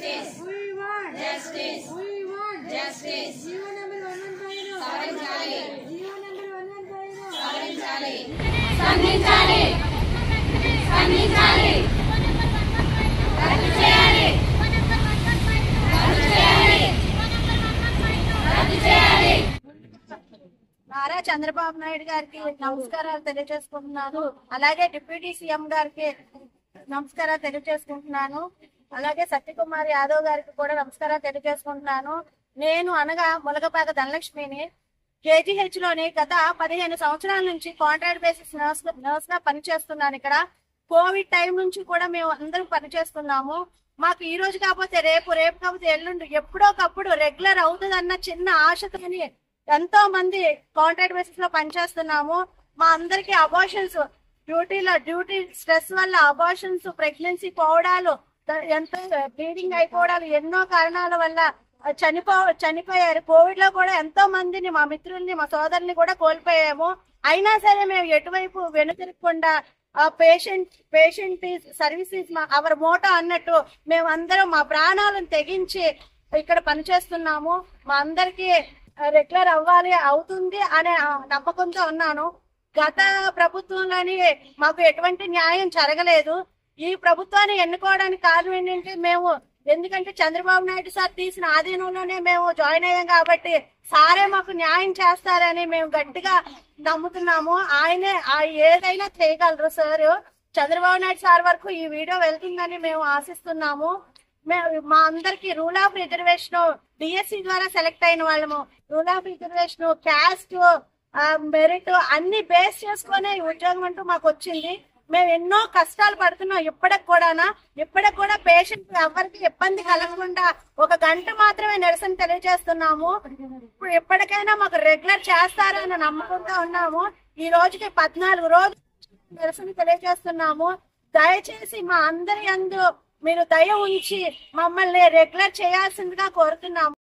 Justice. We want justice. We want justice. GO number 115 సాధించాలి. GO number 115 సాధించాలి. స్పందించాలి. స్పందించాలి. రద్దు చేయాలి. రద్దు చేయాలి. రద్దు చేయాలి. నారా చంద్రబాబు నాయుడు గారికి నమస్కారాలు తెలియజేసుకుంటున్నాను. అలాగే డిప్యూటీ సీఎం గారికి నమస్కారాలు తెలియజేసుకుంటున్నాను. అలాగే సత్యకుమార్ యాదవ్ గారికి కూడా నమస్కారాలు తెలియజేసుకుంటున్నాను. నేను అనగా ములగపాక ధనలక్ష్మిని. కేజీహెచ్ లోని గత 15 సంవత్సరాల నుంచి కాంట్రాక్ట్ బేసిస్ నర్స్ గా పనిచేస్తున్నాను. ఇక్కడ కోవిడ్ టైం నుంచి కూడా మేము అందరం పనిచేస్తున్నాము. మాకు ఈ రోజు కాకపోతే రేపు కాకపోతే ఎల్లుండి ఎప్పుడోకప్పుడు రెగ్యులర్ అవుతుందన్న చిన్న ఆశతోని ఎంతో మంది కాంట్రాక్ట్ బేసిస్ లో పనిచేస్తున్నాము. మా అందరికి అబార్షన్స్ డ్యూటీ స్ట్రెస్ వల్ల అబార్షన్స్, ప్రెగ్నెన్సీ పోవడాలు, ఎంతో బ్లీడింగ్ అయిపోవడాలు, ఎన్నో కారణాల వల్ల చనిపోయారు. కోవిడ్ లో కూడా ఎంతో మందిని, మా మిత్రుల్ని, మా సోదరుల్ని కూడా కోల్పోయాము. అయినా సరే మేము ఎటువైపు వెనుతిరగకుండా patient service is our motto అన్నట్టు మేమందరం మా ప్రాణాలను తెగించి ఇక్కడ పనిచేస్తున్నాము. మా అందరికి రెగ్యులర్ అవుతుంది అనే నమ్మకంతో ఉన్నాను. గత ప్రభుత్వంలోని మాకు ఎటువంటి న్యాయం జరగలేదు. ఈ ప్రభుత్వాన్ని ఎన్నుకోవడానికి కారణం ఏంటంటే ఎందుకంటే చంద్రబాబు నాయుడు సార్ తీసిన ఆధీనంలోనే మేము జాయిన్ అయ్యాం కాబట్టి సారే మాకు న్యాయం చేస్తారని మేము గట్టిగా నమ్ముతున్నాము. ఆయనే ఏదైనా చేయగలరు సార్. చంద్రబాబు నాయుడు సార్ వరకు ఈ వీడియో వెళ్తుందని మేము ఆశిస్తున్నాము. మా అందరికి రూల్ ఆఫ్ రిజర్వేషన్ డిఎస్సి ద్వారా సెలెక్ట్ అయిన వాళ్ళము. Rule of reservation, caste, merit అన్ని బేస్ చేసుకునే ఉద్యోగం అంటూ మాకు వచ్చింది. మేము ఎన్నో కష్టాలు పడుతున్నాం. ఇప్పటికి కూడా పేషెంట్ ఎవరికి ఇబ్బంది కలగకుండా 1 గంట మాత్రమే నిరసన తెలియజేస్తున్నాము. ఇప్పుడు ఎప్పటికైనా మాకు రెగ్యులర్ చేస్తారని నమ్మకంగా ఉన్నాము. ఈ రోజుకి 14 రోజులు నిరసన తెలియజేస్తున్నాము. దయచేసి మా అందరి యందు మీరు దయ ఉంచి మమ్మల్ని రెగ్యులర్ చేయాల్సిందిగా కోరుతున్నాము.